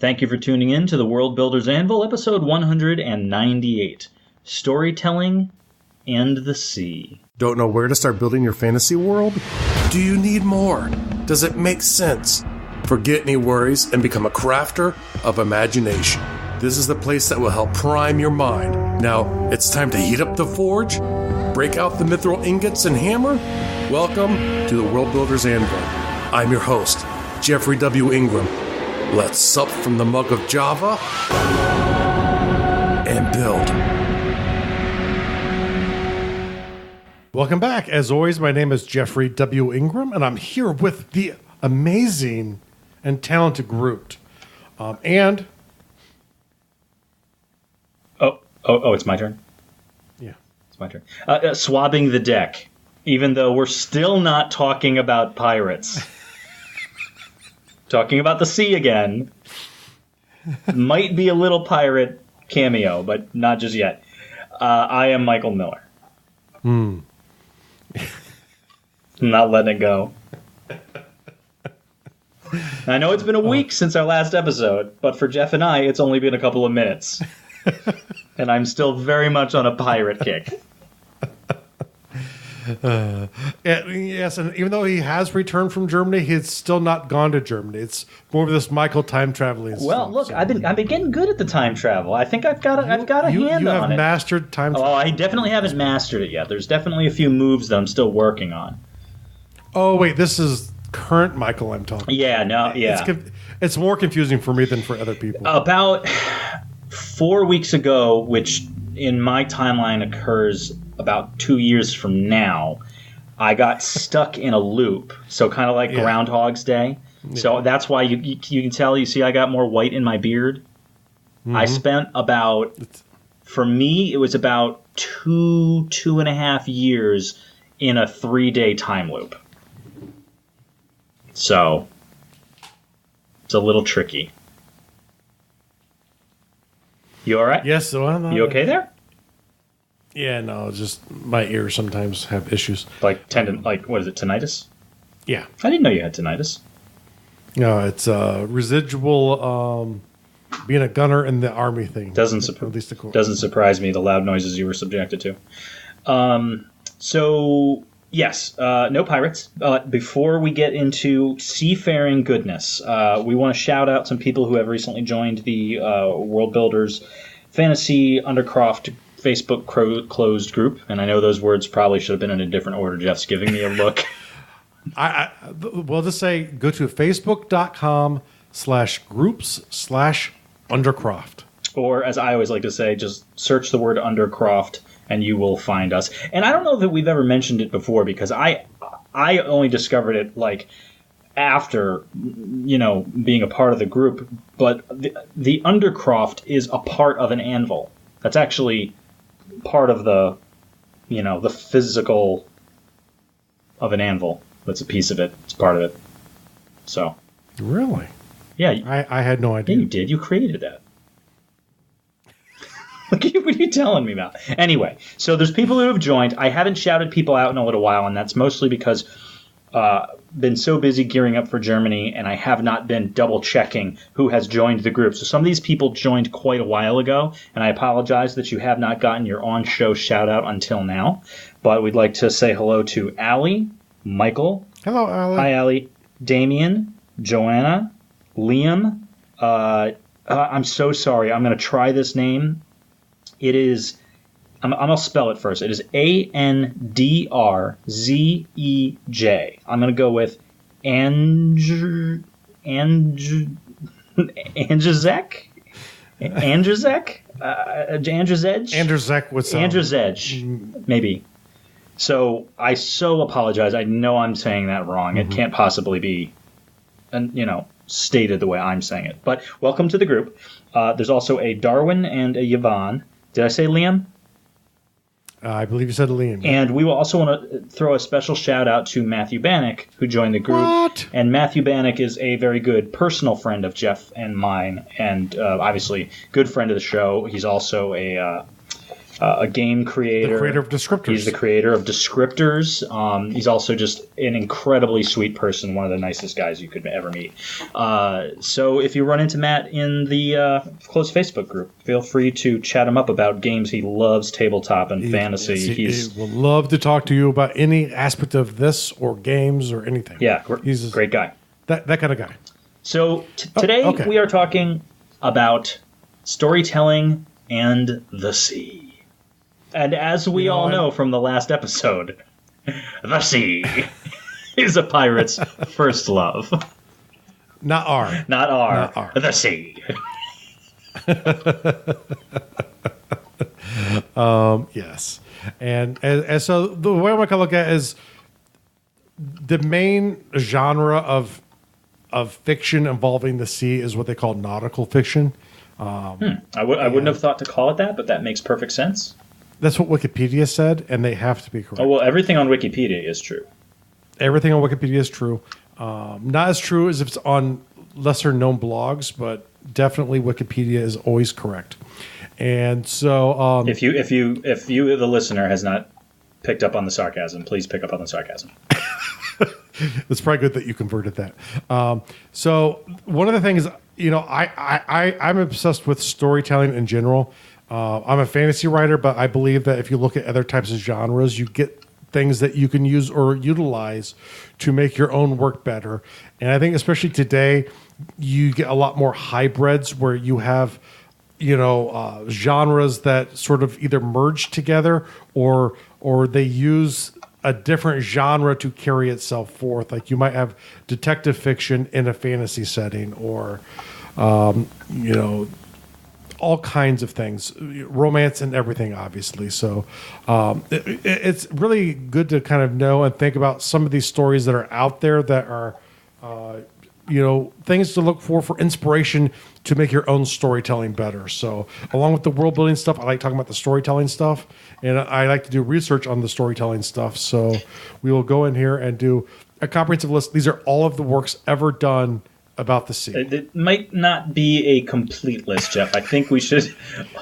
Thank you for tuning in to the World Builder's Anvil, episode 198, Storytelling and the Sea. Don't know where to start building your fantasy world? Do you need more? Does it make sense? Forget any worries and become a crafter of imagination. This is the place that will help prime your mind. Now, it's time to heat up the forge, break out the mithril ingots and hammer. Welcome to the World Builder's Anvil. I'm your host, Jeffrey W. Ingram. Let's sup from the mug of Java and build. Welcome back. As always, my name is Jeffrey W. Ingram, and I'm here with the amazing and talented Groot. Oh, it's my turn? Yeah. It's my turn. Swabbing the deck, even though we're still not talking about pirates. Talking about the sea again. Might be a little pirate cameo, but not just yet. I am Michael Miller. Not letting it go. I know it's been a week since our last episode, but for Jeff and I, it's only been a couple of minutes. And I'm still very much on a pirate kick. Yes, and even though he has returned from Germany, he's still not gone to Germany. It's more of this Michael time traveling. Well, stuff, look, so. I've been getting good at the time travel. I think I've got a hand on it. You have mastered time travel. Oh, I definitely haven't mastered it yet. There's definitely a few moves that I'm still working on. Oh, wait, this is current Michael I'm talking about. Yeah. It's more confusing for me than for other people. About 4 weeks ago, which in my timeline occurs about 2 years from now, I got stuck in a loop. So kind of like Groundhog's Day. Yeah. So that's why you can tell, you see I got more white in my beard. Mm-hmm. I spent for me, it was about 2.5 years in a 3-day time loop. So it's a little tricky. You all right? Yes. Well, you okay there? Yeah, no, just my ears sometimes have issues. Like what is it, tinnitus? Yeah. I didn't know you had tinnitus. No, it's residual being a gunner in the army thing. Doesn't surprise me, the loud noises you were subjected to. So, yes, no pirates. Before we get into seafaring goodness, we want to shout out some people who have recently joined the World Builders Fantasy Undercroft Facebook closed group, and I know those words probably should have been in a different order. Jeff's giving me a look. We'll just say go to facebook.com/groups/Undercroft. Or, as I always like to say, just search the word Undercroft and you will find us. And I don't know that we've ever mentioned it before, because I only discovered it like after, being a part of the group. But the Undercroft is a part of an anvil. That's actually part of the physical of an anvil. That's a piece of it. It's part of it. So. Really? Yeah. I had no idea. Yeah, you did. You created that. What are you telling me about? Anyway, so there's people who have joined. I haven't shouted people out in a little while, and that's mostly because been so busy gearing up for Germany, and I have not been double-checking who has joined the group. So some of these people joined quite a while ago, and I apologize that you have not gotten your on-show shout-out until now. But we'd like to say hello to Allie, Michael. Hello, Allie. Hi, Allie. Damien, Joanna, Liam. I'm so sorry. I'm going to try this name. It is, I'm going to spell it first. It is Andrzej. I'm going to go with Andrzej? Andrzej, maybe. So I so apologize. I know I'm saying that wrong. Mm-hmm. It can't possibly be, stated the way I'm saying it. But welcome to the group. There's also a Darwin and a Yvonne. Did I say Liam? I believe you said Liam. And we will also want to throw a special shout out to Matthew Bannock, who joined the group. What? And Matthew Bannock is a very good personal friend of Jeff and mine, and obviously good friend of the show. He's also a a game creator. The creator of Descriptors. He's the creator of Descriptors. He's also just an incredibly sweet person, one of the nicest guys you could ever meet. So if you run into Matt in the closed Facebook group, feel free to chat him up about games. He loves tabletop and fantasy. He will love to talk to you about any aspect of this or games or anything. Yeah, he's a great guy. That kind of guy. So today we are talking about storytelling and the sea. And as we all know from the last episode, the sea is a pirate's first love. Not R. Not R. The sea. Yes. And so the way I'm going to look at it is the main genre of fiction involving the sea is what they call nautical fiction. I wouldn't have thought to call it that, but that makes perfect sense. That's what Wikipedia said, and they have to be correct. Oh, well, everything on Wikipedia is true. Everything on Wikipedia is true. Not as true as if it's on lesser-known blogs, but definitely Wikipedia is always correct. And so, if you, the listener, has not picked up on the sarcasm, please pick up on the sarcasm. It's probably good that you converted that. So one of the things, I'm obsessed with storytelling in general. I'm a fantasy writer, but I believe that if you look at other types of genres, you get things that you can use or utilize to make your own work better. And I think especially today, you get a lot more hybrids where you have, genres that sort of either merge together or they use a different genre to carry itself forth. Like you might have detective fiction in a fantasy setting or, all kinds of things, romance and everything, obviously. So it's really good to kind of know and think about some of these stories that are out there that are, things to look for inspiration to make your own storytelling better. So along with the world building stuff, I like talking about the storytelling stuff, and I like to do research on the storytelling stuff. So we will go in here and do a comprehensive list. These are all of the works ever done about the sea. It might not be a complete list, Jeff. I think we should.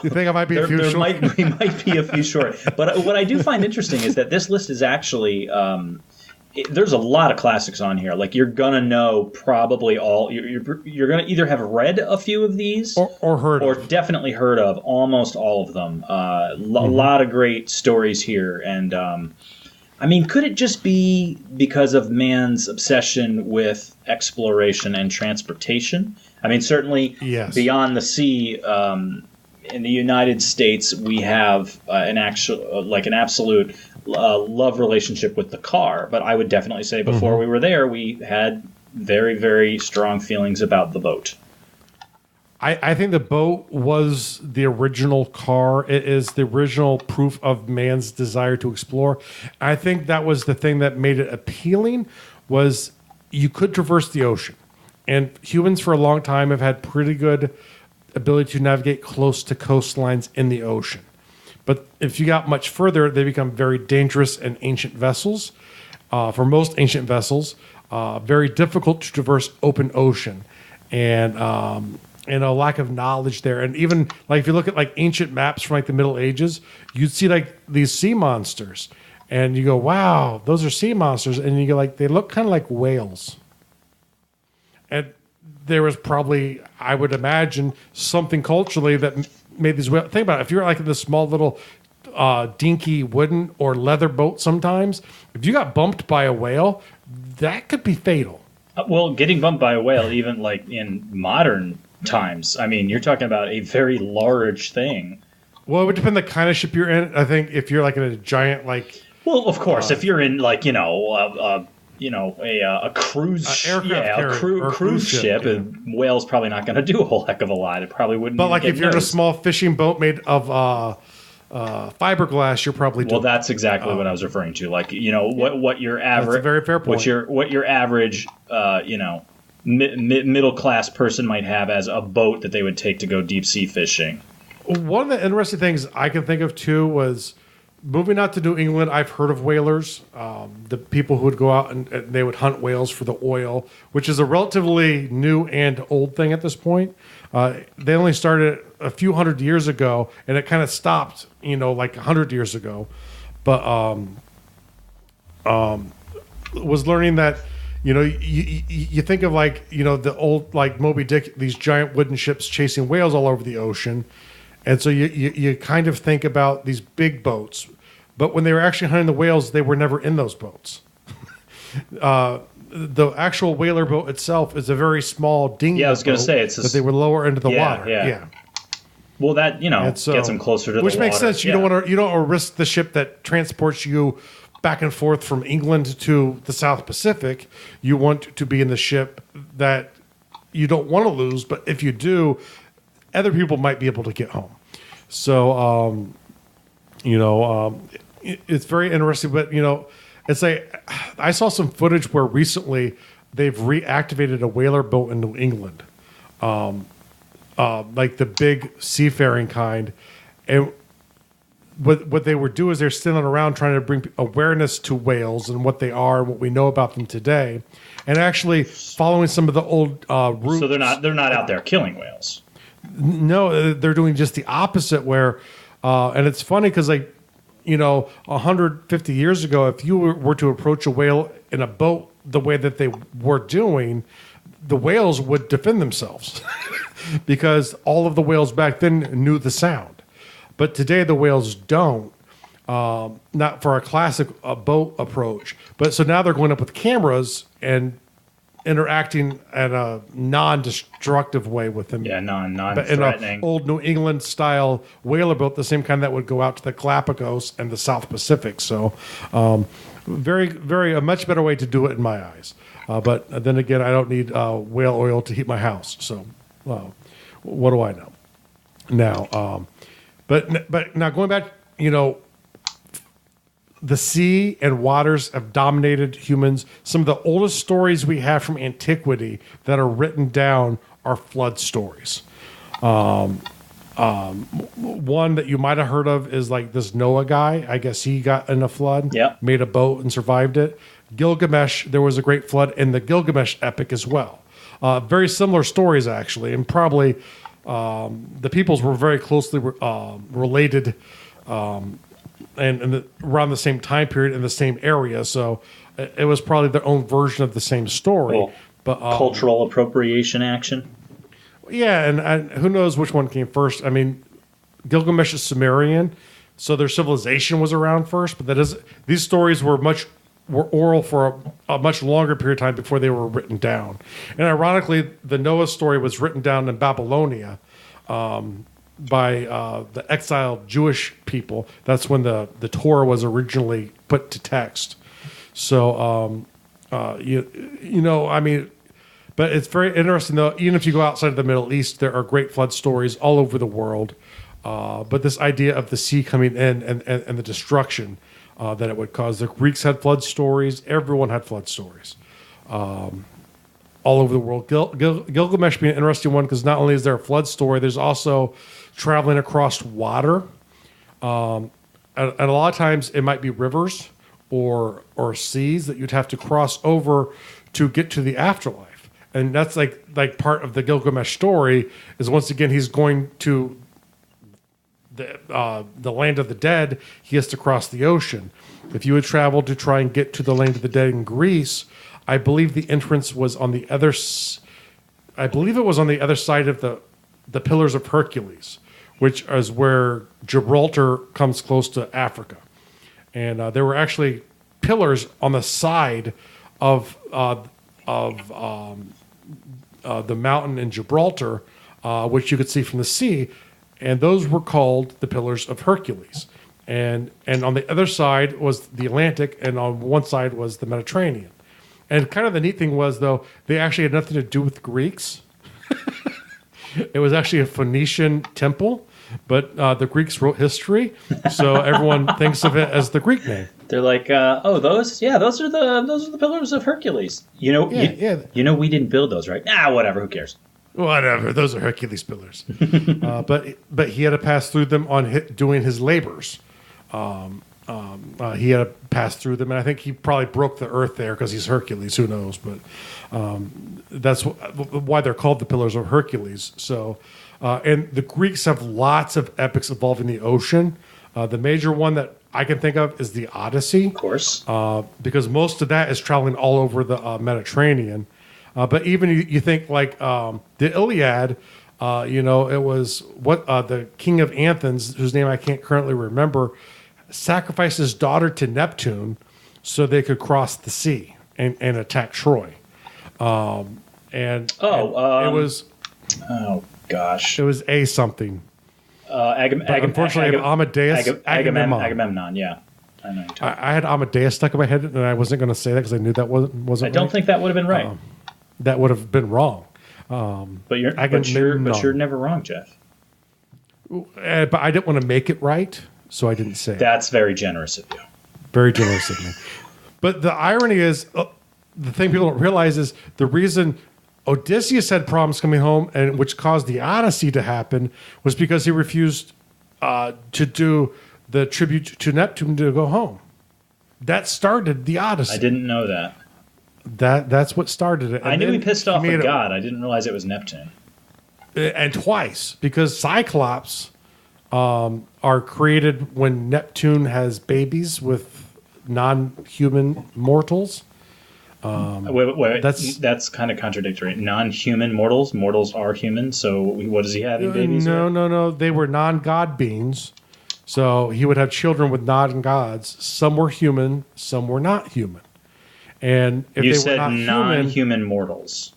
You think I might be a few short? We might be a few short. But what I do find interesting is that this list is actually there's a lot of classics on here. Like you're gonna know probably all. You're gonna either have read a few of these or heard or of. Definitely heard of almost all of them. A lot of great stories here, and could it just be because of man's obsession with exploration and transportation? Certainly beyond the sea, in the United States, we have an absolute love relationship with the car. But I would definitely say before we were there, we had very, very strong feelings about the boat. I think the boat was the original car. It is the original proof of man's desire to explore. I think that was the thing that made it appealing, was you could traverse the ocean. And humans for a long time have had pretty good ability to navigate close to coastlines in the ocean. But if you got much further, they become very dangerous and ancient vessels. For most ancient vessels, very difficult to traverse open ocean. And a lack of knowledge there. And even like if you look at like ancient maps from like the Middle Ages, you'd see like these sea monsters. And you go, wow, those are sea monsters. And you go like, they look kind of like whales. And there was probably, I would imagine, something culturally that made these whales. Think about it. If you're like in this small little dinky wooden or leather boat sometimes, if you got bumped by a whale, that could be fatal. Well, getting bumped by a whale, even like in modern times, you're talking about a very large thing. Well, it would depend on the kind of ship you're in. I think if you're like in a giant well, of course, if you're in like a cruise cruise ship, whale's probably not going to do a whole heck of a lot. It probably wouldn't. But like if you're in a small fishing boat made of fiberglass, you're probably doing. Well, that's exactly what I was referring to. Like what your average. That's a very fair point. What your average middle class person might have as a boat that they would take to go deep sea fishing. One of the interesting things I can think of too was moving out to New England, I've heard of whalers. The people who would go out and they would hunt whales for the oil, which is a relatively new and old thing at this point. They only started a few hundred years ago, and it kind of stopped, like 100 years ago. But was learning that, you think of the old Moby Dick, these giant wooden ships chasing whales all over the ocean. And so you kind of think about these big boats, but when they were actually hunting the whales, they were never in those boats. The actual whaler boat itself is a very small dinghy. Yeah, I was going to say that they would lower into the water. Yeah. Well, that gets them closer to the water. Which makes sense. You don't want to risk the ship that transports you back and forth from England to the South Pacific. You want to be in the ship that you don't want to lose, but if you do, other people might be able to get home. So, it's very interesting. But it's like I saw some footage where recently they've reactivated a whaler boat in New England, like the big seafaring kind, and what they would do is they're standing around trying to bring awareness to whales and what they are and what we know about them today, and actually following some of the old routes. So they're not out there killing whales. No, they're doing just the opposite. Where, and it's funny because 150 years ago, if you were to approach a whale in a boat the way that they were doing, the whales would defend themselves because all of the whales back then knew the sound. But today the whales don't, not for a classic boat approach. But so now they're going up with cameras and interacting in a non-destructive way with them. Yeah, non-threatening. In an old New England style whaler boat, the same kind that would go out to the Galapagos and the South Pacific. So very, very a much better way to do it in my eyes. But then again, I don't need whale oil to heat my house. So what do I know? Now, but now going back, the sea and waters have dominated humans. Some of the oldest stories we have from antiquity that are written down are flood stories. One that you might have heard of is like this Noah guy. I guess he got in a flood, made a boat and survived it. Gilgamesh, there was a great flood in the Gilgamesh epic as well. Very similar stories, actually, and probably the peoples were very closely related and around the same time period in the same area. So it was probably their own version of the same story. Cool. But cultural appropriation action. Yeah, and who knows which one came first. I mean, Gilgamesh is Sumerian, so their civilization was around first. But these stories were oral for a much longer period of time before they were written down. And ironically, the Noah story was written down in Babylonia by the exiled Jewish people. That's when the Torah was originally put to text. So, I mean, but it's very interesting, though. Even if you go outside of the Middle East, there are great flood stories all over the world. But this idea of the sea coming in and the destruction that it would cause. The Greeks had flood stories. Everyone had flood stories all over the world. Gilgamesh being an interesting one because not only is there a flood story, there's also traveling across water. And a lot of times it might be rivers or seas that you'd have to cross over to get to the afterlife. And that's like part of the Gilgamesh story is once again he's going to the land of the dead. He has to cross the ocean. If you had traveled to try and get to the land of the dead in Greece, I believe the entrance was on the other. I believe it was on the other side of the Pillars of Hercules, which is where Gibraltar comes close to Africa, and there were actually pillars on the side of the mountain in Gibraltar, which you could see from the sea. And those were called the Pillars of Hercules. And on the other side was the Atlantic, and on one side was the Mediterranean. And kind of the neat thing was, though, they actually had nothing to do with Greeks. It was actually a Phoenician temple, but the Greeks wrote history, so everyone thinks of it as the Greek name. They're like, those are the Pillars of Hercules. You know, we didn't build those, right? Whatever, who cares? Whatever, those are Hercules pillars. But he had to pass through them on doing his labors. He had to pass through them, and I think he probably broke the earth there because he's Hercules. Who knows? But that's why they're called the Pillars of Hercules. So, and the Greeks have lots of epics involving the ocean. The major one that I can think of is the Odyssey, Of course. because most of that is traveling all over the Mediterranean. But even you think like the Iliad, it was the king of Athens, whose name I can't currently remember, sacrificed his daughter to Neptune so they could cross the sea and attack Troy. It was Oh gosh. it was a something. Unfortunately, Amadeus, Agamemnon. Yeah, I know. I had Amadeus stuck in my head, and I wasn't going to say that because I knew that wasn't. I don't right. think that would have been right. That would have been wrong. But you're never wrong, Jeff. But I didn't want to make it right, so I didn't say it. That's very generous of you. Very generous of me. But the irony is, the thing people don't realize is the reason Odysseus had problems coming home, and which caused the Odyssey to happen, was because he refused to do the tribute to Neptune to go home. That started the Odyssey. I didn't know that. That's what started it. And I knew he pissed off a made god. I didn't realize it was Neptune. And twice, because Cyclops are created when Neptune has babies with non-human mortals. Wait. That's kind of contradictory. Non-human mortals. Mortals are human. So what does he having babies with? No. They were non-god beings. So he would have children with non-gods. Some were human, some were not human. And if You they said were not non-human human, mortals.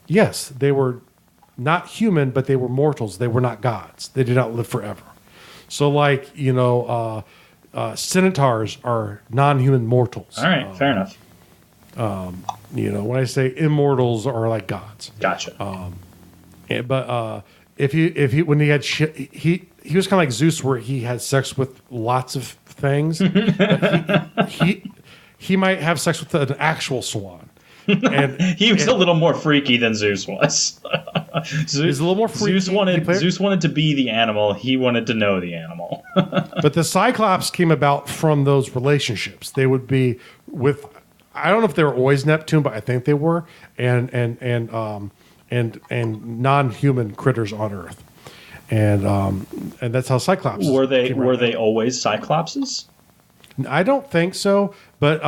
yes, they were not human, but they were mortals. They were not gods. They did not live forever. So, like, centaurs are non-human mortals. All right, fair enough. When I say immortals are like gods. Gotcha. But when he had he was kind of like Zeus, where he had sex with lots of things. But he might have sex with an actual swan. And he was a little more freaky than Zeus was. He's a little more freaky. Zeus wanted to be the animal. He wanted to know the animal. But the Cyclops came about from those relationships. They would be with, I don't know if they were always Neptune, but I think they were, and non-human critters on Earth, and that's how Cyclops were they came always Cyclopses? I don't think so, but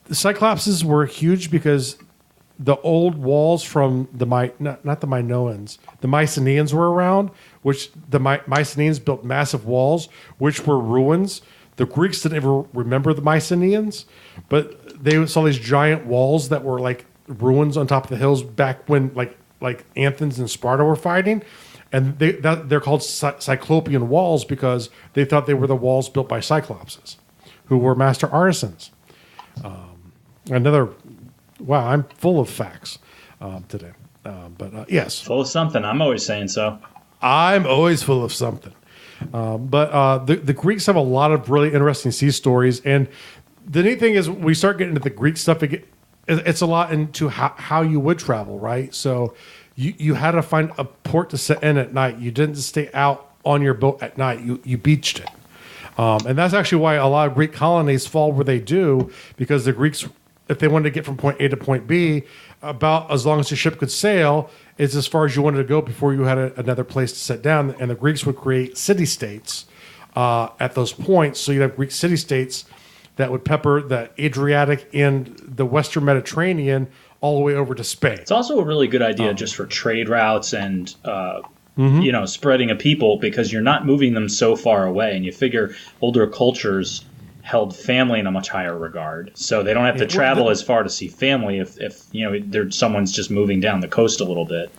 the Cyclopses were huge because the old walls from the not the Minoans, the Mycenaeans were around, which the Mycenaeans built massive walls, which were ruins. The Greeks didn't ever remember the Mycenaeans, but they saw these giant walls that were like ruins on top of the hills back when like Athens and Sparta were fighting. And they're called Cyclopean walls because they thought they were the walls built by Cyclopses, who were master artisans. Wow, I'm full of facts today. But yes. Full of something. I'm always saying so. I'm always full of something. But the Greeks have a lot of really interesting sea stories. And the neat thing is we start getting into the Greek stuff, it's a lot into how you would travel, right? So you had to find a port to set in at night. You didn't stay out on your boat at night. You beached it. And that's actually why a lot of Greek colonies fall where they do, because the Greeks, if they wanted to get from point A to point B, about as long as the ship could sail, is as far as you wanted to go before you had another place to set down. And the Greeks would create city-states at those points. So you'd have Greek city-states that would pepper the Adriatic and the Western Mediterranean all the way over to Spain. It's also a really good idea just for trade routes and spreading of people, because you're not moving them so far away, and you figure older cultures held family in a much higher regard, so they don't have to travel as far to see family if someone's just moving down the coast a little bit.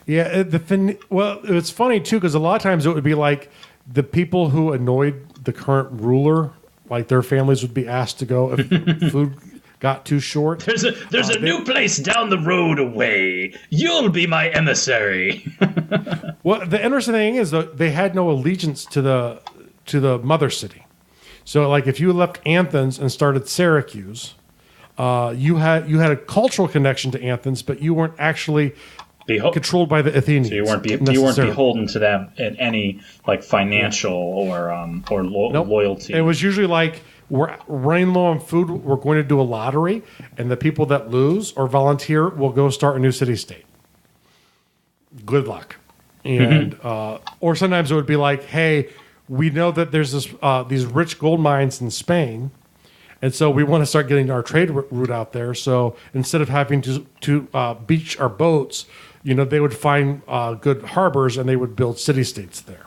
Yeah, it's funny too, because a lot of times it would be like the people who annoyed the current ruler, like their families would be asked to go if food got too short. There's a new place down the road away. You'll be my emissary. Well, the interesting thing is that they had no allegiance to the mother city. So, like, if you left Athens and started Syracuse, you had a cultural connection to Athens, but you weren't actually controlled by the Athenians. So you weren't beholden to them in any like financial or loyalty. It was usually like, we're running low on food, we're going to do a lottery, and the people that lose or volunteer will go start a new city-state. Good luck. And or sometimes it would be like, hey, we know that there's these rich gold mines in Spain, and so we want to start getting our trade route out there. So instead of having to beach our boats, they would find good harbors and they would build city-states there.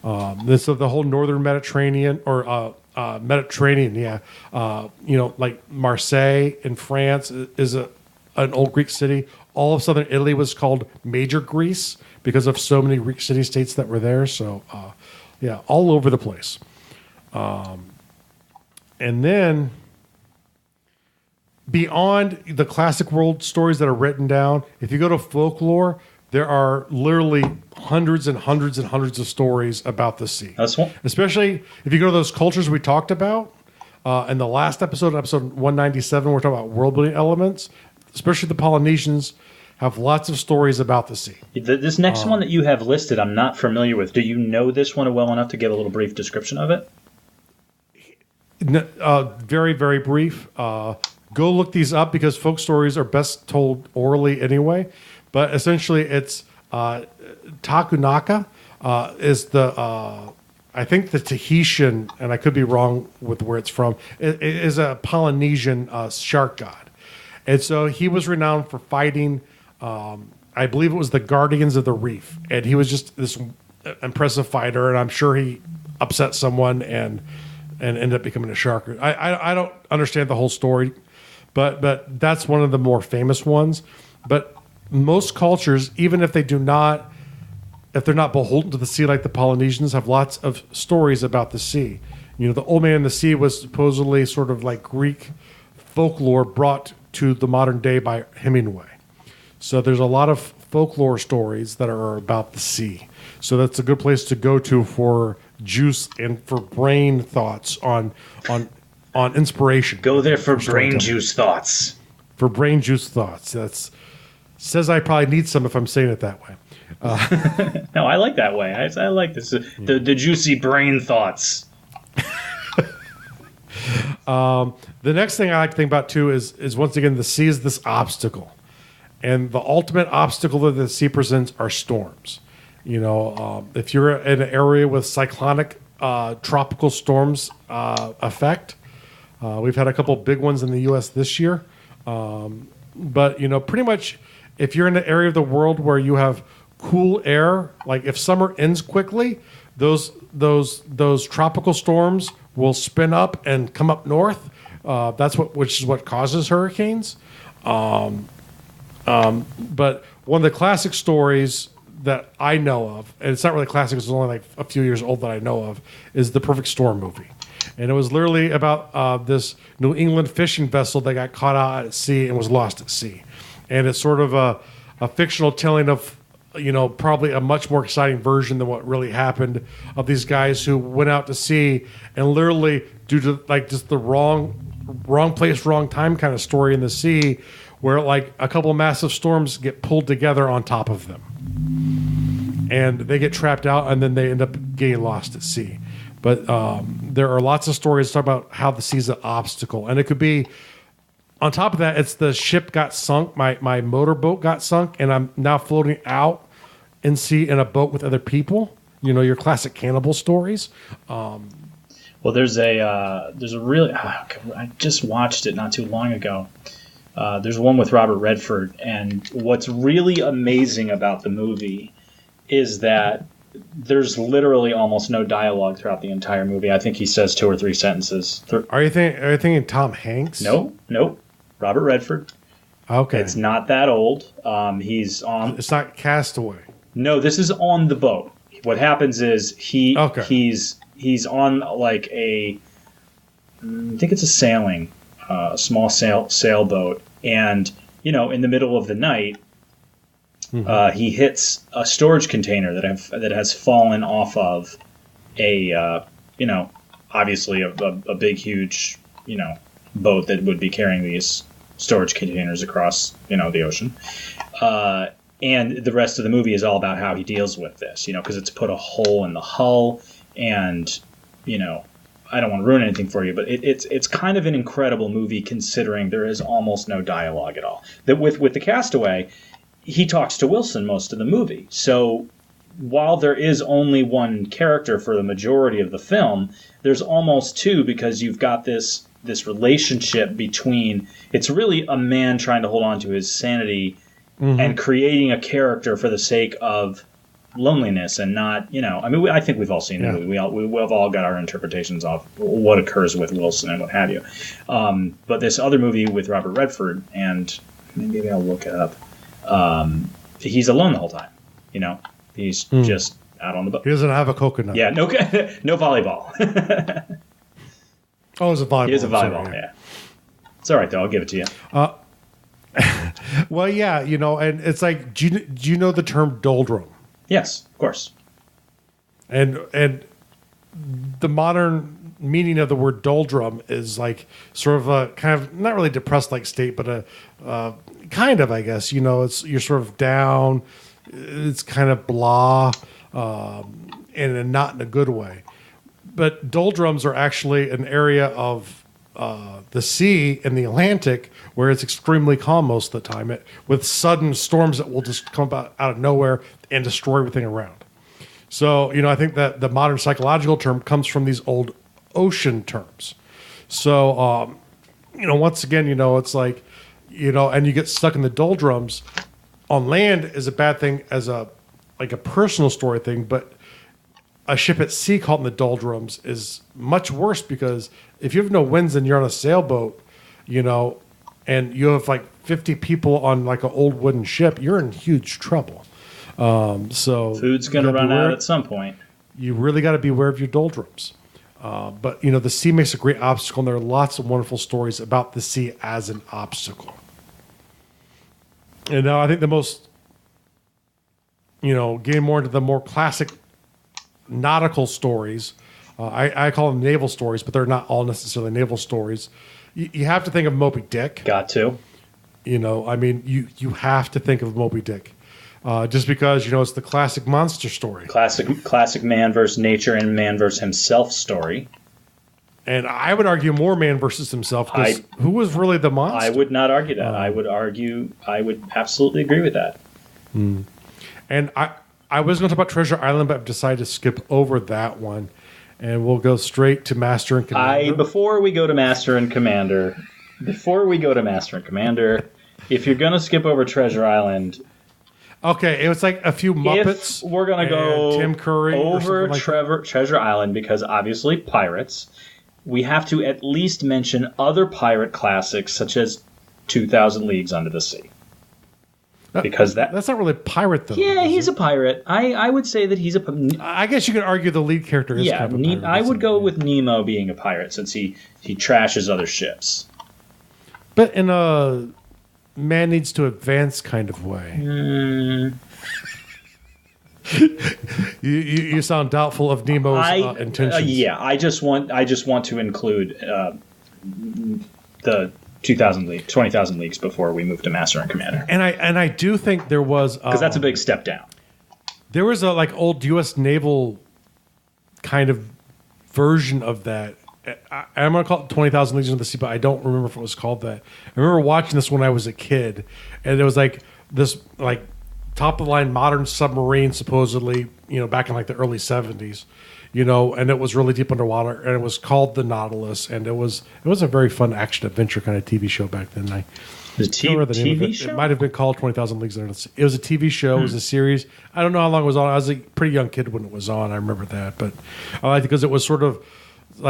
So the whole northern Mediterranean or Mediterranean, like Marseille in France is an old Greek city. All of southern Italy was called Major Greece because of so many Greek city-states that were there. So, all over the place. And then beyond the classic world stories that are written down, if you go to folklore, there are literally hundreds and hundreds and hundreds of stories about the sea. That's one. Especially if you go to those cultures we talked about in the last episode 197, we're talking about world-building elements. Especially the Polynesians have lots of stories about the sea. This next one that you have listed, I'm not familiar with. Do you know this one well enough to give a little brief description of it? Very, very brief. Go look these up because folk stories are best told orally anyway. But essentially, it's Takunaka is I think the Tahitian, and I could be wrong with where it's from, it is a Polynesian shark god. And so he was renowned for fighting, I believe it was the Guardians of the Reef. And he was just this impressive fighter, and I'm sure he upset someone and ended up becoming a shark. I don't understand the whole story, but that's one of the more famous ones. But most cultures, even if they're not beholden to the sea like the Polynesians, have lots of stories about the sea. The Old Man in the Sea was supposedly sort of like Greek folklore brought to the modern day by Hemingway. So there's a lot of folklore stories that are about the sea. So that's a good place to go to for juice and for brain thoughts on inspiration. Go there for brain juice thoughts. For brain juice thoughts. That's says I probably need some if I'm saying it that way. No, I like that way. I like this. The juicy brain thoughts. The next thing I like to think about too is once again the sea is this obstacle, and the ultimate obstacle that the sea presents are storms. If you're in an area with cyclonic tropical storms effect, we've had a couple big ones in the U.S. this year. But pretty much if you're in an area of the world where you have cool air, like if summer ends quickly, those tropical storms will spin up and come up north. Which is what causes hurricanes. But one of the classic stories that I know of, and it's not really classic, it's only like a few years old that I know of, is the Perfect Storm movie. And it was literally about this New England fishing vessel that got caught out at sea and was lost at sea. And it's sort of a fictional telling of, probably a much more exciting version than what really happened, of these guys who went out to sea and literally, due to like just the wrong place, wrong time kind of story in the sea, where like a couple of massive storms get pulled together on top of them. And they get trapped out and then they end up getting lost at sea. But there are lots of stories talking about how the sea's an obstacle. And it could be, on top of that, it's the ship got sunk, my motorboat got sunk, and I'm now floating out in sea in a boat with other people. Your classic cannibal stories. Well, there's a really, I just watched it not too long ago. There's one with Robert Redford, and what's really amazing about the movie is that there's literally almost no dialogue throughout the entire movie. I think he says 2 or 3 sentences. Are you thinking Tom Hanks? Nope. Robert Redford. Okay. It's not that old. He's on. It's not Castaway. No, this is on the boat. What happens is he's on like I think it's a small sailboat, and in the middle of the night, he hits a storage container that has fallen off of obviously a big huge boat that would be carrying these storage containers across the ocean, And the rest of the movie is all about how he deals with this, because it's put a hole in the hull, and I don't want to ruin anything for you, but it's kind of an incredible movie considering there is almost no dialogue at all. That with the Castaway, he talks to Wilson most of the movie. So while there is only one character for the majority of the film, there's almost two, because you've got this relationship between, it's really a man trying to hold on to his sanity and creating a character for the sake of loneliness, and not, I think we've all seen the movie. We've all got our interpretations of what occurs with Wilson and what have you. But this other movie with Robert Redford, and maybe I'll look it up, he's alone the whole time. He's just out on the boat. He doesn't have a coconut. Yeah, no volleyball. Oh, it's a volleyball. He is a volleyball, yeah. It's all right, though. I'll give it to you. Well, yeah, and it's like, do you know the term doldrum? Yes, of course. And the modern meaning of the word doldrum is like sort of a kind of not really depressed like state, but a kind of, I guess. You're sort of down. It's kind of blah, and not in a good way. But doldrums are actually an area of the sea in the Atlantic where it's extremely calm most of the time, with sudden storms that will just come out of nowhere and destroy everything around. So, I think that the modern psychological term comes from these old ocean terms. So, once again, it's like, and you get stuck in the doldrums. On land is a bad thing as a personal story thing, but a ship at sea caught in the doldrums is much worse, because if you have no winds and you're on a sailboat, and you have like 50 people on like an old wooden ship, you're in huge trouble. So food's going to run out at some point. You really got to be aware of your doldrums. But the sea makes a great obstacle, and there are lots of wonderful stories about the sea as an obstacle. And now I think the most, getting more into the more classic nautical stories, I call them naval stories, but they're not all necessarily naval stories. You have to think of Moby Dick. Got to. You have to think of Moby Dick. Just because, it's the classic monster story. Classic man versus nature and man versus himself story. And I would argue more man versus himself, because who was really the monster? I would not argue that. I would absolutely agree with that. And I was going to talk about Treasure Island, but I've decided to skip over that one. And we'll go straight to Master and Commander. Before we go to Master and Commander, if you're going to skip over Treasure Island... Okay, it was like a few Muppets. If we're going to go Tim Curry over Treasure Island, because obviously pirates, we have to at least mention other pirate classics such as 2,000 Leagues Under the Sea. Because that's not really a pirate, though. Yeah, he's a pirate. I would say that he's a... I guess you could argue the lead character is kind of a pirate. I would go with Nemo being a pirate, since he trashes other ships. But in a man needs to advance kind of way. You sound doubtful of Nemo's intentions. Yeah, I just want to include the 20,000 Leagues before we move to Master and Commander. And I do think there was, because that's a big step down. There was a old U.S. naval kind of version of that. I'm going to call it 20,000 Leagues Under the Sea, but I don't remember if it was called that. I remember watching this when I was a kid, and it was this top of the line modern submarine, supposedly, back in the early 70s, and it was really deep underwater, and it was called the Nautilus, and it was a very fun action adventure kind of TV show back then. The TV show? It might have been called 20,000 Leagues Under the Sea. It was a TV show. It was a series. I don't know how long it was on. I was a pretty young kid when it was on. I remember that, but I liked it because it was sort of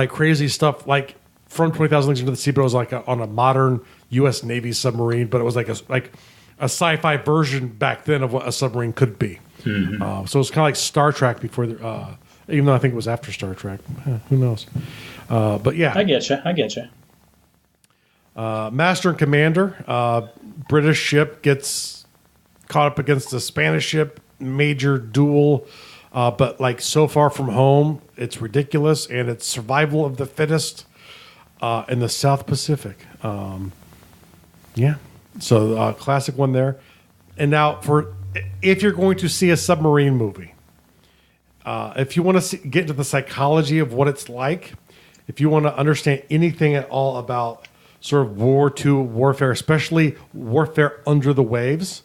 crazy stuff from 20,000 Leagues Under the Sea, but it was on a modern U.S. Navy submarine, but it was a sci-fi version back then of what a submarine could be. Mm-hmm. So it was kind of like Star Trek before, even though I think it was after Star Trek. Who knows? But yeah. I get you. Master and Commander, British ship gets caught up against a Spanish ship, major duel, but so far from home, it's ridiculous, and it's survival of the fittest in the South Pacific. Yeah. So classic one there. And now for if you're going to see a submarine movie, if you want to get into the psychology of what it's like, if you want to understand anything at all about sort of World War II warfare, especially warfare under the waves,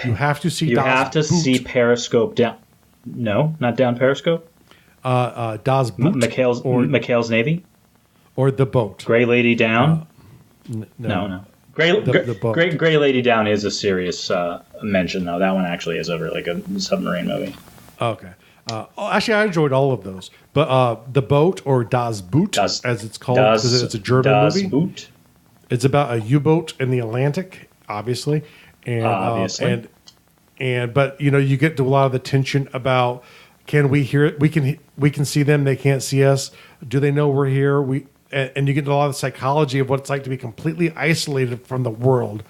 you have to see. You have to see Periscope down. No, not down Periscope. Das Boot Michael's Navy, or The Boat. Gray Lady Down. No. Gray Lady Down is a serious mention, though. That one actually is a really good submarine movie. Okay. Actually, I enjoyed all of those. But The Boat, or Das Boot, as it's called, because it's a German movie. Boot. It's about a U-boat in the Atlantic, obviously. And but you get to a lot of the tension about, can we hear it? We can see them. They can't see us. Do they know we're here? And you get a lot of the psychology of what it's like to be completely isolated from the world.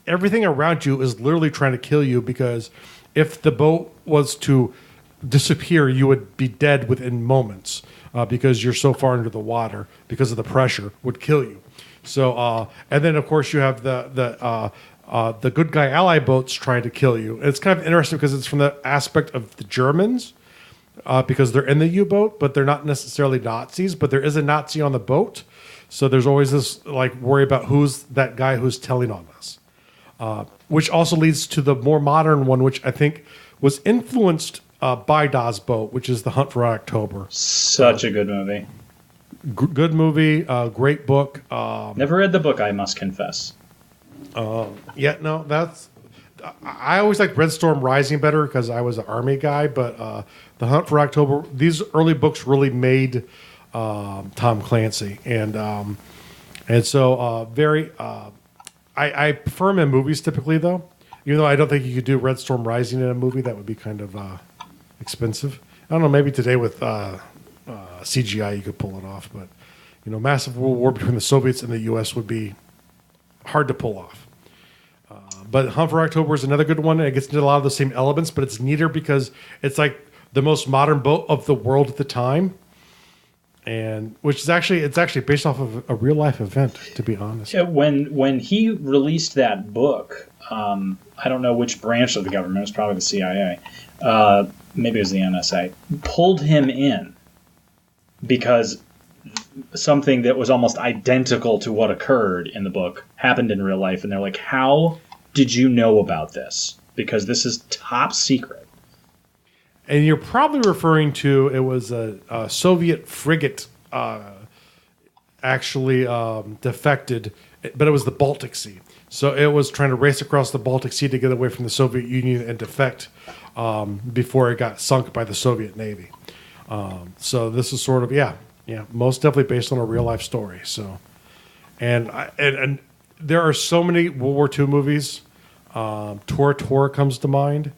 Everything around you is literally trying to kill you, because if the boat was to disappear, you would be dead within moments, because you're so far under the water, because of the pressure would kill you. So, and then of course you have the good guy ally boats trying to kill you. And it's kind of interesting because it's from the aspect of the Germans, because they're in the U-boat, but they're not necessarily Nazis, but there is a Nazi on the boat. So there's always this worry about who's that guy who's telling on us, which also leads to the more modern one, which I think was influenced by Das Boat, which is The Hunt for October. Such a good movie. Good movie, great book. Never read the book, I must confess. I always liked Red Storm Rising better because I was an Army guy, but The Hunt for October, these early books really made Tom Clancy, and so very. I prefer him in movies typically, though. Even though I don't think you could do Red Storm Rising in a movie, that would be kind of expensive. I don't know. Maybe today with CGI you could pull it off, but massive world war between the Soviets and the U.S. would be hard to pull off. But Hunt for October is another good one. It gets into a lot of the same elements, but it's neater because it's like the most modern boat of the world at the time, and it's actually based off of a real life event, to be honest. Yeah, when he released that book, I don't know which branch of the government, it was probably the CIA, maybe it was the NSA, pulled him in because something that was almost identical to what occurred in the book happened in real life, and they're like, how did you know about this? Because this is top secret. And you're probably referring to, it was a Soviet frigate actually defected, but it was the Baltic Sea. So it was trying to race across the Baltic Sea to get away from the Soviet Union and defect before it got sunk by the Soviet Navy. So this is sort of, most definitely based on a real life story. So, and there are so many World War II movies. Tora comes to mind,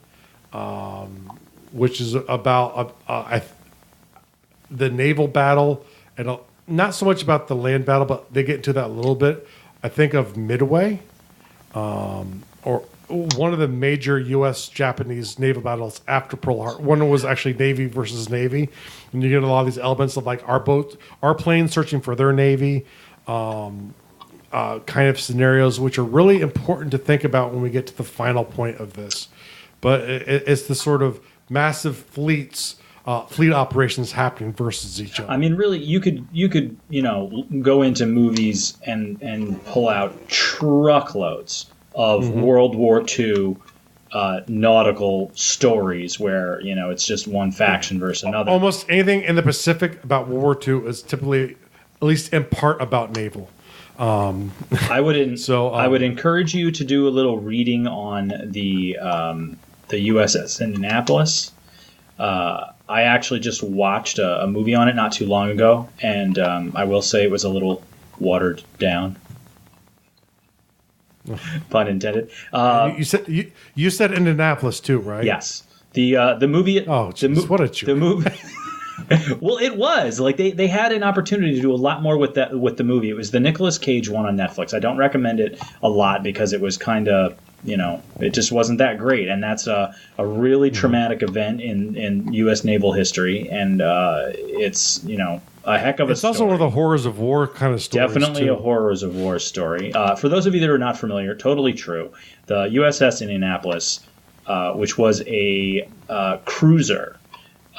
which is about the naval battle, and not so much about the land battle, but they get into that a little bit. I think of Midway, or one of the major U.S.-Japanese naval battles after Pearl Harbor. One was actually Navy versus Navy, and you get a lot of these elements of our planes searching for their Navy, kind of scenarios, which are really important to think about when we get to the final point of this. But it's the sort of massive fleet operations happening versus each other. I mean, really, you could go into movies and pull out truckloads of World War II nautical stories where it's just one faction versus another. Almost anything in the Pacific about World War II is typically, at least in part, about naval. I would encourage you to do a little reading on the USS Indianapolis. I actually just watched a movie on it not too long ago, and I will say it was a little watered down. Pun intended. You said Indianapolis too, right? Yes. The movie. Oh, geez, what a jerk. The movie. Well, it was like they had an opportunity to do a lot more with the movie. It was the Nicolas Cage one on Netflix. I don't recommend it a lot because it was kind of it just wasn't that great, and that's a really traumatic event in U.S. naval history, and it's a heck of a story. It's also one of the horrors of war kind of stories. Definitely too. A horrors of war story. For those of you that are not familiar, totally true. The USS Indianapolis which was a cruiser,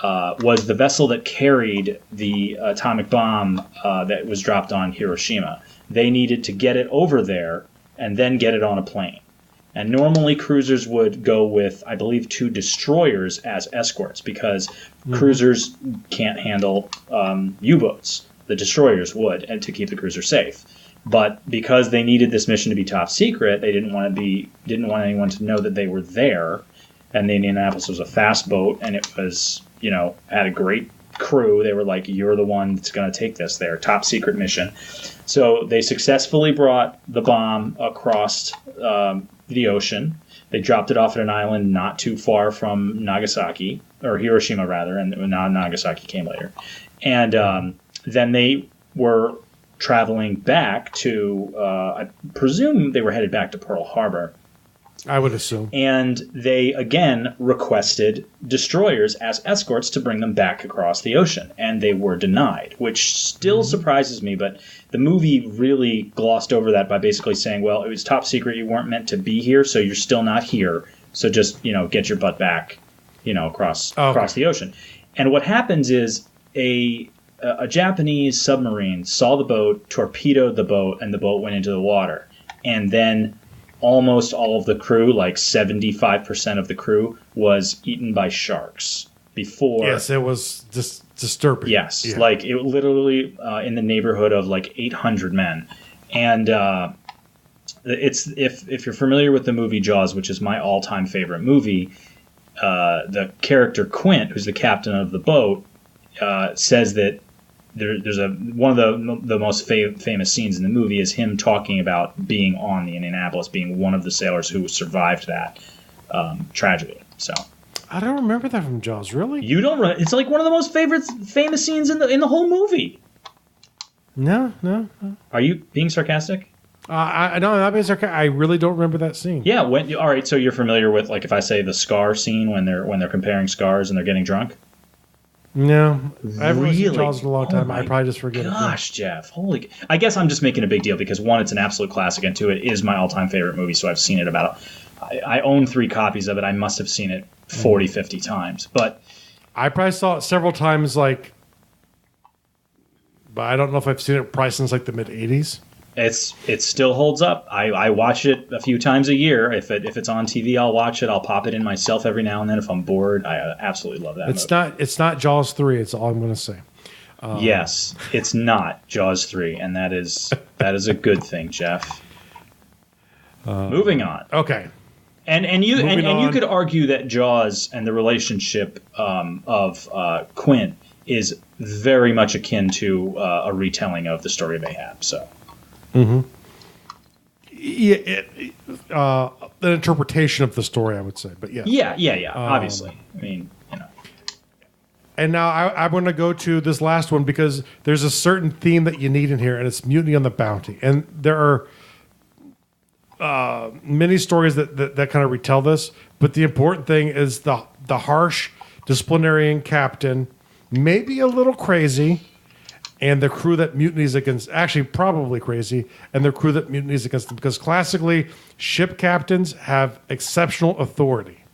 was the vessel that carried the atomic bomb that was dropped on Hiroshima. They needed to get it over there and then get it on a plane. And normally cruisers would go with, I believe, 2 destroyers as escorts because cruisers can't handle U-boats. The destroyers would, and to keep the cruiser safe. But because they needed this mission to be top secret, they didn't want anyone to know that they were there. And the Indianapolis was a fast boat, and it was, had a great crew. They were like, "You're the one that's going to take this there, top secret mission." So they successfully brought the bomb across the ocean. They dropped it off at an island not too far from Nagasaki, or Hiroshima rather, and now Nagasaki came later. And then they were traveling back to, I presume they were headed back to Pearl Harbor. I would assume. And they, again, requested destroyers as escorts to bring them back across the ocean. And they were denied, which still surprises me. But the movie really glossed over that by basically saying, well, it was top secret. You weren't meant to be here, so you're still not here. So just, get your butt back, across the ocean. And what happens is a Japanese submarine saw the boat, torpedoed the boat, and the boat went into the water. And then almost all of the crew, like 75% of the crew, was eaten by sharks before. Yes, it was just disturbing. Yes, yeah. Like it literally in the neighborhood of like 800 men. And it's if you're familiar with the movie Jaws, which is my all-time favorite movie, the character Quint, who's the captain of the boat, says that there's one of the most famous scenes in the movie is him talking about being on the Indianapolis, being one of the sailors who survived that tragedy. So I don't remember that from Jaws. Really? You don't? It's like one of the most famous scenes in the whole movie. No. Are you being sarcastic? No, I'm not being sarcastic. I really don't remember that scene. Yeah. All right. So you're familiar with, like, if I say the Scar scene when they're comparing scars and they're getting drunk? No, I haven't seen Jaws in a long time. I probably just forget it. Gosh, Jeff, holy! I guess I'm just making a big deal because, one, it's an absolute classic, and 2, it is my all-time favorite movie. So I've seen it I own 3 copies of it. I must have seen it 40, 50 times. But I probably saw it several times, but I don't know if I've seen it probably since like the mid '80s. It still holds up. I watch it a few times a year. If it's on TV, I'll watch it. I'll pop it in myself every now and then if I'm board. I absolutely love that. It's not Jaws 3. It's all I'm going to say. Yes, it's not Jaws 3, and that is a good thing, Jeff. Moving on. Okay. And you could argue that Jaws and the relationship of Quint is very much akin to a retelling of the story of Ahab. So. Mm-hmm. Yeah, an interpretation of the story, I would say, but yeah. Yeah. Obviously, I mean, And now I'm going to go to this last one because there's a certain theme that you need in here, and it's Mutiny on the Bounty. And there are many stories that kind of retell this, but the important thing is the harsh disciplinarian captain, maybe a little crazy, and the crew that mutinies against, actually probably crazy, and the crew that mutinies against them. Because classically, ship captains have exceptional authority.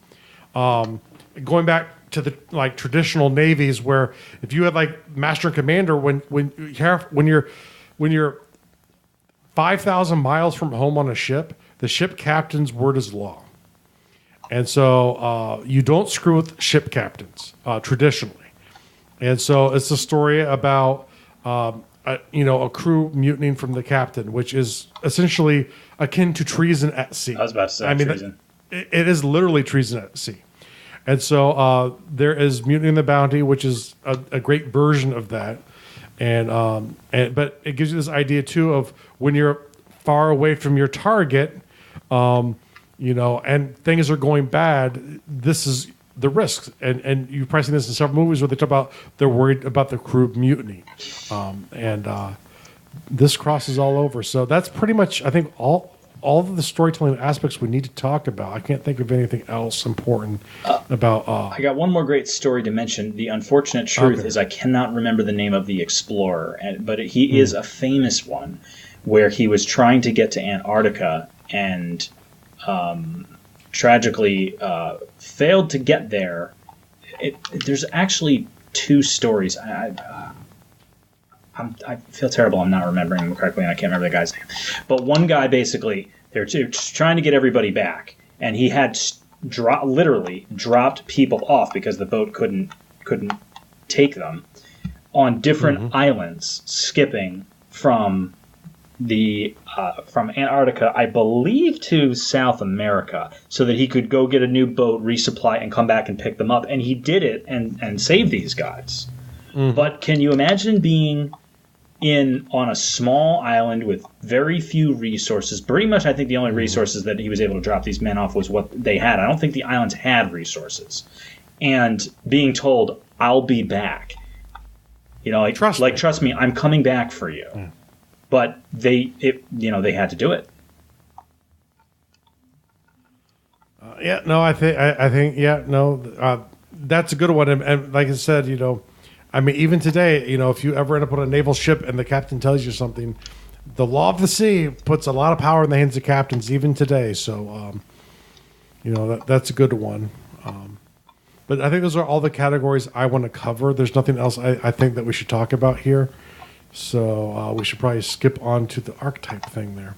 Going back to the traditional navies, where if you had master and commander, when you're 5,000 miles from home on a ship, the ship captain's word is law. And so you don't screw with ship captains traditionally. And so it's a story about a crew mutinying from the captain, which is essentially akin to treason at sea. I was about to say treason. It is literally treason at sea. And so there is Mutiny on the Bounty, which is a great version of that. But it gives you this idea too of when you're far away from your target, and things are going bad, this is the risks, and you've probably seen this in several movies where they talk about they're worried about the crew mutiny, this crosses all over. So that's pretty much, I think, all of the storytelling aspects we need to talk about. I can't think of anything else important about. I got one more great story to mention. The unfortunate truth is I cannot remember the name of the explorer, but he is a famous one, where he was trying to get to Antarctica and. tragically failed to get there. There's actually two stories. I feel terrible. I'm not remembering them correctly, and I can't remember the guy's name. But one guy, basically, they're just trying to get everybody back, and he had literally dropped people off because the boat couldn't take them on different islands, skipping from from Antarctica, I believe, to South America, so that he could go get a new boat, resupply, and come back and pick them up. And he did it and saved these guys. But can you imagine being on a small island with very few resources? Pretty much, I think the only resources that he was able to drop these men off was what they had. I don't think the islands had resources. And being told, "I'll be back," trust me, I'm coming back for you. Yeah. But they had to do it. That's a good one. And like I said, even today, if you ever end up on a naval ship and the captain tells you something, the law of the sea puts a lot of power in the hands of captains even today. So, that's a good one. But I think those are all the categories I want to cover. There's nothing else I think that we should talk about here. So we should probably skip on to the archetype thing there.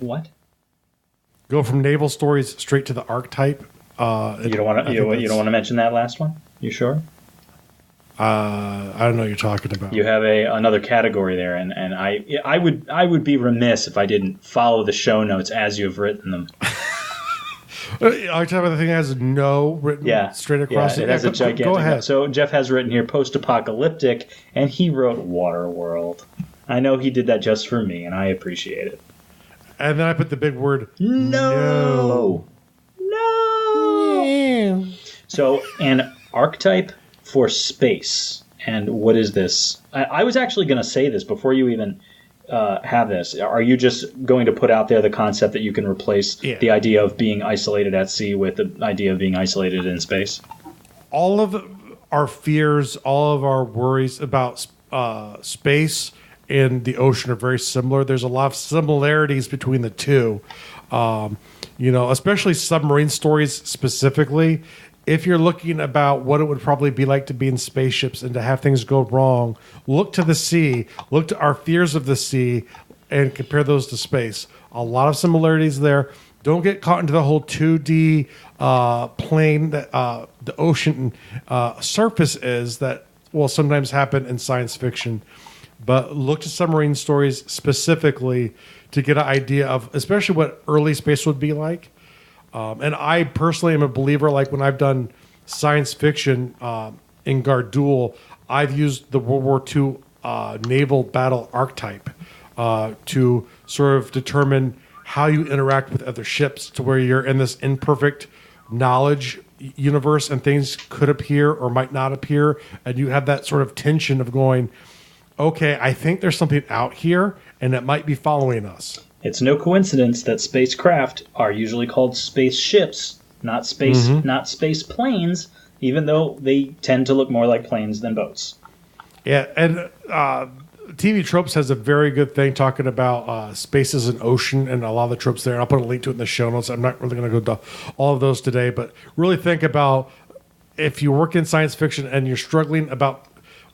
What? Go from naval stories straight to the archetype. You don't want to mention that last one? You sure? I don't know what you're talking about. You have another category there, and I would be remiss if I didn't follow the show notes as you have written them. Are you talking about the thing that has no written straight across it? It has a gigantic. Go ahead. So Jeff has written here post-apocalyptic, and he wrote Waterworld. I know he did that just for me, and I appreciate it. And then I put the big word no. So an archetype for space. And what is this? I was actually going to say this before you even have this. Are you just going to put out there the concept that you can replace the idea of being isolated at sea with the idea of being isolated in space? All of our fears, all of our worries about space and the ocean are very similar. There's a lot of similarities between the two. Especially submarine stories specifically. If you're looking about what it would probably be like to be in spaceships and to have things go wrong, look to the sea, look to our fears of the sea, and compare those to space. A lot of similarities there. Don't get caught into the whole 2D plane that the ocean surface is that will sometimes happen in science fiction. But look to submarine stories specifically to get an idea of especially what early space would be like. And I personally am a believer, like when I've done science fiction in Gardual, I've used the World War II naval battle archetype to sort of determine how you interact with other ships to where you're in this imperfect knowledge universe and things could appear or might not appear. And you have that sort of tension of going, okay, I think there's something out here and it might be following us. It's no coincidence that spacecraft are usually called spaceships, not space planes, even though they tend to look more like planes than boats. Yeah, and TV Tropes has a very good thing talking about space as an ocean and a lot of the tropes there. And I'll put a link to it in the show notes. I'm not really going to go to all of those today, but really think about if you work in science fiction and you're struggling about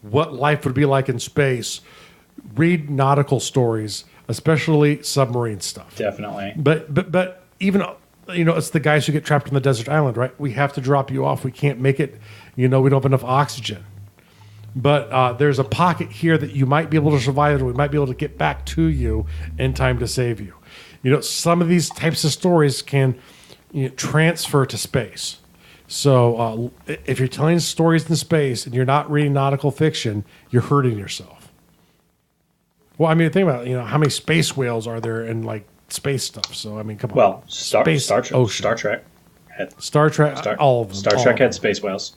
what life would be like in space, read nautical stories, especially submarine stuff. Definitely. But even, it's the guys who get trapped on the desert island, right? We have to drop you off. We can't make it. We don't have enough oxygen. But there's a pocket here that you might be able to survive and we might be able to get back to you in time to save you. Some of these types of stories can transfer to space. So if you're telling stories in space and you're not reading nautical fiction, you're hurting yourself. Well, think about how many space whales are there in like space stuff. So come on. Well, Star Trek, all of them. Star Trek had space whales,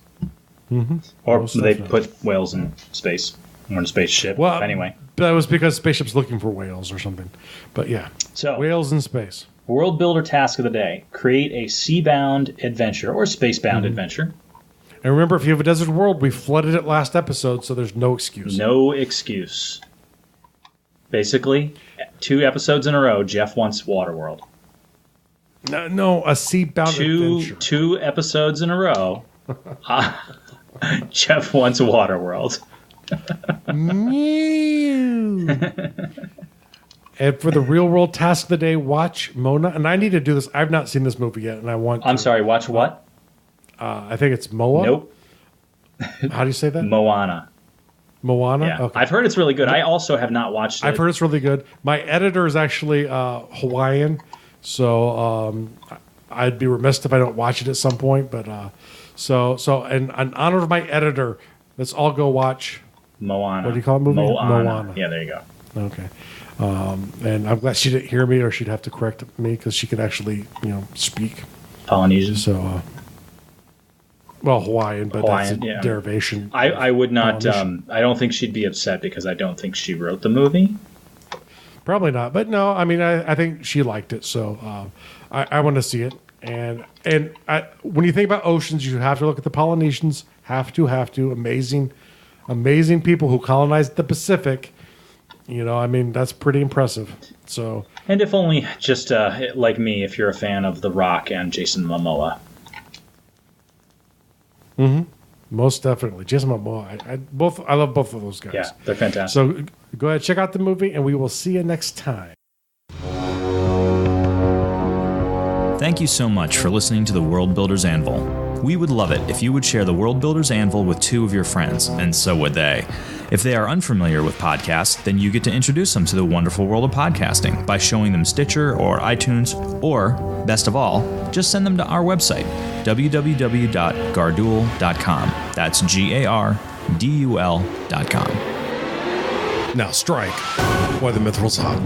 or they put whales in space or in a spaceship. Well, anyway, that was because spaceship's looking for whales or something. But yeah, so whales in space. World builder task of the day: create a sea-bound adventure or space-bound adventure. And remember, if you have a desert world, we flooded it last episode, so there's no excuse. No excuse. Basically, 2 episodes in a row, Jeff wants Waterworld. No, a seatbound adventure. Two episodes in a row. Jeff wants Waterworld. And for the real world task of the day, watch Mona. And I need to do this. I've not seen this movie yet, and I want to. I'm sorry, watch what? I think it's Moa. Nope. How do you say that? Moana. Moana? Yeah. Okay. I've heard it's really good. I also have not watched it. I've heard it's really good. My editor is actually Hawaiian, so I'd be remiss if I don't watch it at some point. But so in honor of my editor, let's all go watch Moana. What do you call it? Movie? Moana. Yeah, there you go. Okay. And I'm glad she didn't hear me, or she'd have to correct me because she could actually, speak. Polynesian. So, Hawaiian, but that's a derivation. I would not. I don't think she'd be upset because I don't think she wrote the movie. Probably not, but no. I mean, I think she liked it, so I want to see it. And when you think about oceans, you have to look at the Polynesians. Have to amazing people who colonized the Pacific. That's pretty impressive. So, and if only just like me, if you're a fan of The Rock and Jason Momoa. Mm-hmm. Most definitely, Jason Momoa. I love both of those guys. Yeah, they're fantastic. So go ahead, check out the movie, and we will see you next time. Thank you so much for listening to the World Builders Anvil. We would love it if you would share the World Builders Anvil with 2 of your friends, and so would they. If they are unfamiliar with podcasts, then you get to introduce them to the wonderful world of podcasting by showing them Stitcher or iTunes, or, best of all, just send them to our website, www.gardul.com. That's GARDUL.com. Now strike while the mithril's hot.